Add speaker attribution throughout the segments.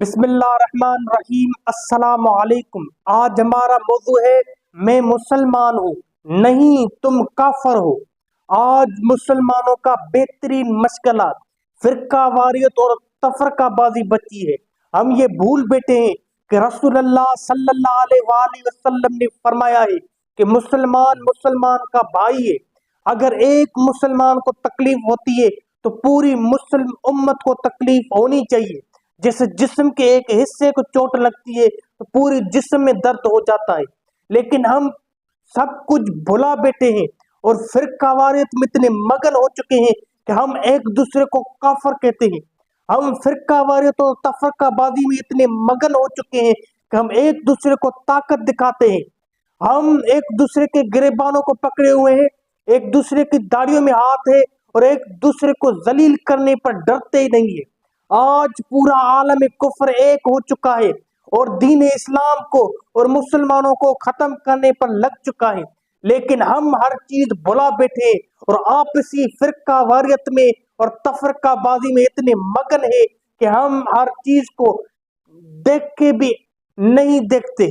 Speaker 1: بسم اللہ الرحمن الرحیم۔ السلام علیکم۔ آج ہمارا موضوع ہے میں مسلمان ہوں نہیں تم کافر ہو۔ آج مسلمانوں کا بہترین مشغلہ فرقہ واریت اور تفرقہ بازی بچی ہے۔ ہم یہ بھول بیٹھے ہیں کہ رسول اللہ صلی اللہ علیہ وآلہ وسلم نے فرمایا ہے کہ مسلمان مسلمان کا بھائی ہے۔ اگر ایک مسلمان کو تکلیف ہوتی ہے تو پوری مسلم امت کو تکلیف ہونی چاہیے۔ جیسے جسم کے ایک حصے کو چوٹ لگتی ہے تو پوری جسم میں درد ہو جاتا ہے، لیکن ہم سب کچھ بھلا بیٹھے ہیں اور فرقہ واریت میں اتنے مگن ہو چکے ہیں کہ ہم ایک دوسرے کو کافر کہتے ہیں۔ ہم فرقہ واریت اور تفرقہ بازی میں اتنے مگن ہو چکے ہیں کہ ہم ایک دوسرے کو طاقت دکھاتے ہیں۔ ہم ایک دوسرے کے گریبانوں کو پکڑے ہوئے ہیں، ایک دوسرے کی داڑھیوں میں ہاتھ ہے اور ایک دوسرے کو ذلیل کرنے پر ڈرتے ہی نہیں ہیں۔ آج پورا عالم کفر ایک ہو چکا ہے اور دین اسلام کو اور مسلمانوں کو ختم کرنے پر لگ چکا ہے، لیکن ہم ہر چیز بھلا بیٹھے اور آپسی فرقہ واریت میں اور تفرقہ بازی میں اتنے مگن ہے کہ ہم ہر چیز کو دیکھ کے بھی نہیں دیکھتے۔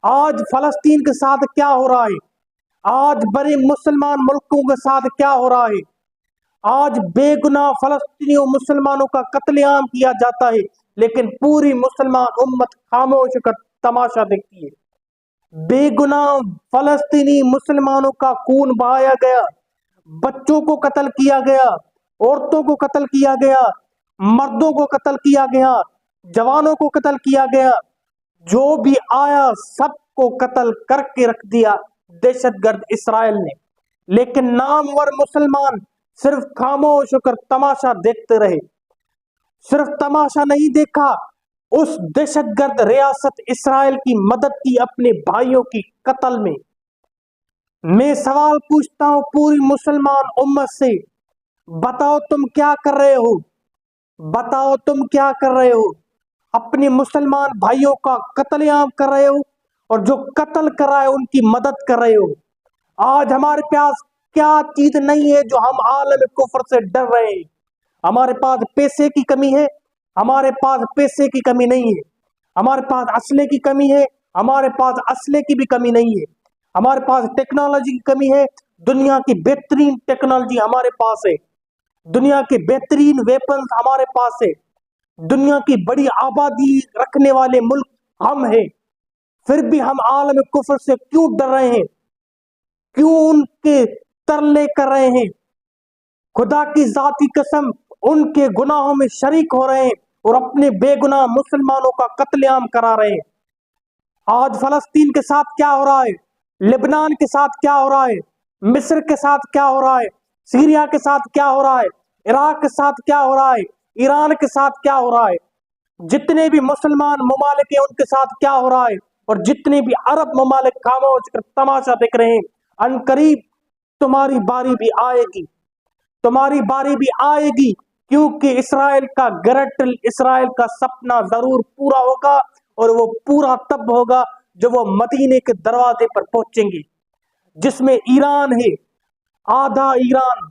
Speaker 1: آج فلسطین کے ساتھ کیا ہو رہا ہے، آج بڑے مسلمان ملکوں کے ساتھ کیا ہو رہا ہے، آج بے گناہ فلسطینیوں مسلمانوں کا قتل عام کیا جاتا ہے، لیکن پوری مسلمان امت خاموش کر تماشا دیکھتی ہے۔ بے گناہ فلسطینی مسلمانوں کا خون بہایا گیا، بچوں کو قتل کیا گیا، عورتوں کو قتل کیا گیا، مردوں کو قتل کیا گیا، جوانوں کو قتل کیا گیا، جو بھی آیا سب کو قتل کر کے رکھ دیا دہشت گرد اسرائیل نے، لیکن نامور مسلمان صرف خاموش ہو کر تماشا دیکھتے رہے۔ صرف تماشا نہیں دیکھا، اس دہشت گرد ریاست اسرائیل کی مدد کی اپنے بھائیوں کی قتل میں۔ میں سوال پوچھتا ہوں پوری مسلمان امت سے، بتاؤ تم کیا کر رہے ہو؟ بتاؤ تم کیا کر رہے ہو؟ اپنے مسلمان بھائیوں کا قتل عام کر رہے ہو اور جو قتل کر رہا ہے ان کی مدد کر رہے ہو۔ آج ہمارے پاس کیا چیز نہیں ہے جو ہم عالم کفر سے ڈر رہے ہیں؟ ہمارے پاس پیسے کی کمی ہے؟ ہمارے پاس پیسے کی کمی نہیں ہے۔ ہمارے پاس اسلحے کی کمی ہے؟ ہمارے پاس اسلحے کی بھی کمی نہیں ہے۔ ہمارے پاس ٹیکنالوجی کی کمی ہے؟ دنیا کی بہترین ٹیکنالوجی ہمارے پاس ہے، دنیا کے بہترین ویپنز ہمارے پاس ہے، دنیا کی بڑی آبادی رکھنے والے ملک ہم ہیں، پھر بھی ہم عالم کفر سے کیوں ڈر رہے ہیں؟ کیوں ان کے ترلے کر رہے ہیں؟ خدا کی ذاتی قسم ان کے گناہوں میں شریک ہو رہے ہیں اور اپنے بے گناہ مسلمانوں کا قتل عام کرا رہے ہیں۔ آج فلسطین کے ساتھ کیا ہو رہا ہے، لبنان کے ساتھ کیا ہو رہا ہے، مصر کے ساتھ کیا ہو رہا ہے، سیریا کے ساتھ کیا ہو رہا ہے، عراق کے ساتھ کیا ہو رہا ہے، ایران کے ساتھ کیا ہو رہا ہے، جتنے بھی مسلمان ممالک ہیں ان کے ساتھ کیا ہو رہا ہے، اور جتنے بھی عرب ممالک خاموش کر تماشا دیکھ رہے ہیں۔ ان قریب تمہاری باری بھی آئے گی، تمہاری باری بھی آئے گی، کیونکہ اسرائیل کا گرٹل، اسرائیل کا سپنا ضرور پورا ہوگا، اور وہ پورا تب ہوگا جب وہ مدینے کے دروازے پر پہنچیں گے، جس میں ایران ہے، آدھا ایران،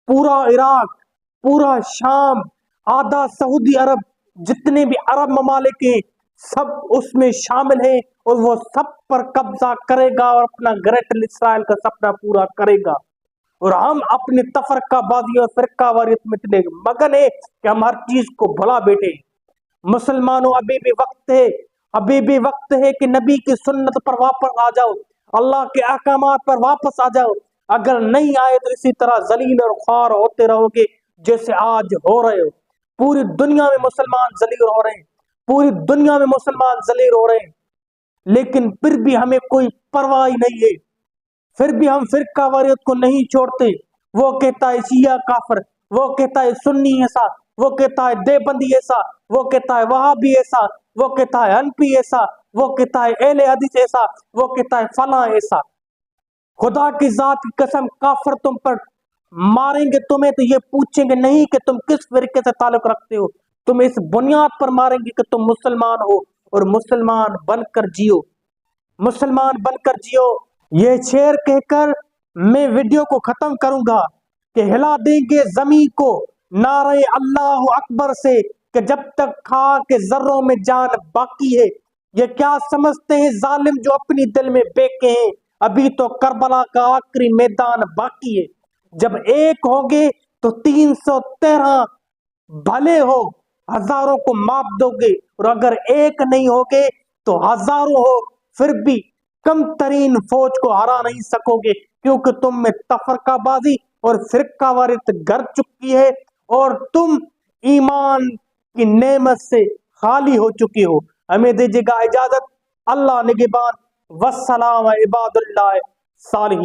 Speaker 1: پورا عراق، پورا شام، آدھا سعودی عرب، جتنے بھی عرب ممالک ہیں سب اس میں شامل ہیں، اور وہ سب پر قبضہ کرے گا اور اپنا گریٹل اسرائیل کا سپنا پورا کرے گا۔ اور ہم اپنے تفرقہ بازی اور فرقہ واریت میں اتنے مگن ہے کہ ہم ہر چیز کو بھلا بیٹھے۔ مسلمانوں ابھی بھی وقت ہے، ابھی بھی وقت ہے کہ نبی کی سنت پر واپس آ جاؤ، اللہ کے احکامات پر واپس آ جاؤ۔ اگر نہیں آئے تو اسی طرح ذلیل اور خوار ہوتے رہو گے جیسے آج ہو رہے ہو۔ پوری دنیا میں مسلمان ذلیل ہو رہے ہیں، پوری دنیا میں مسلمان ذلیل ہو رہے ہیں، لیکن پھر بھی ہمیں کوئی پرواہ نہیں ہے، پھر بھی ہم فرقہ واریت کو نہیں چھوڑتے۔ وہ کہتا ہے شیعہ کافر، وہ کہتا ہے سنی ایسا، وہ کہتا ہے دیوبندی ایسا، وہ کہتا ہے وہابی ایسا، وہ کہتا ہے حنفی ایسا، وہ کہتا ہے اہل حدیث ایسا، وہ کہتا ہے فلاں ایسا۔ خدا کی ذات کی قسم کافر تم پر ماریں گے تمہیں تو یہ پوچھیں گے نہیں کہ تم کس فرقے سے تعلق رکھتے ہو، تم اس بنیاد پر ماریں گے کہ تم مسلمان ہو، اور مسلمان بن کر جیو، مسلمان بن کر جیو۔ یہ شعر کہہ کر میں ویڈیو کو ختم کروں گا کہ ہلا دیں گے زمین کو نعرہ اللہ اکبر سے، کہ جب تک خاک ذروں میں جان باقی ہے۔ یہ کیا سمجھتے ہیں ظالم جو اپنی دل میں بیکے ہیں، ابھی تو کربلا کا آخری میدان باقی ہے۔ جب ایک ہوگے تو 313 بھلے ہو، ہزاروں کو ماپ دو گے، اور اگر ایک نہیں ہوگے تو ہزاروں ہو، پھر بھی کم ترین فوج کو ہرا نہیں سکو گے، کیونکہ تم میں تفرقہ بازی اور فرقہ واریت گر چکی ہے، اور تم ایمان کی نعمت سے خالی ہو چکی ہو۔ ہمیں دیجیے گا اجازت، اللہ نگہبان، والسلام عباد اللہ صالحین۔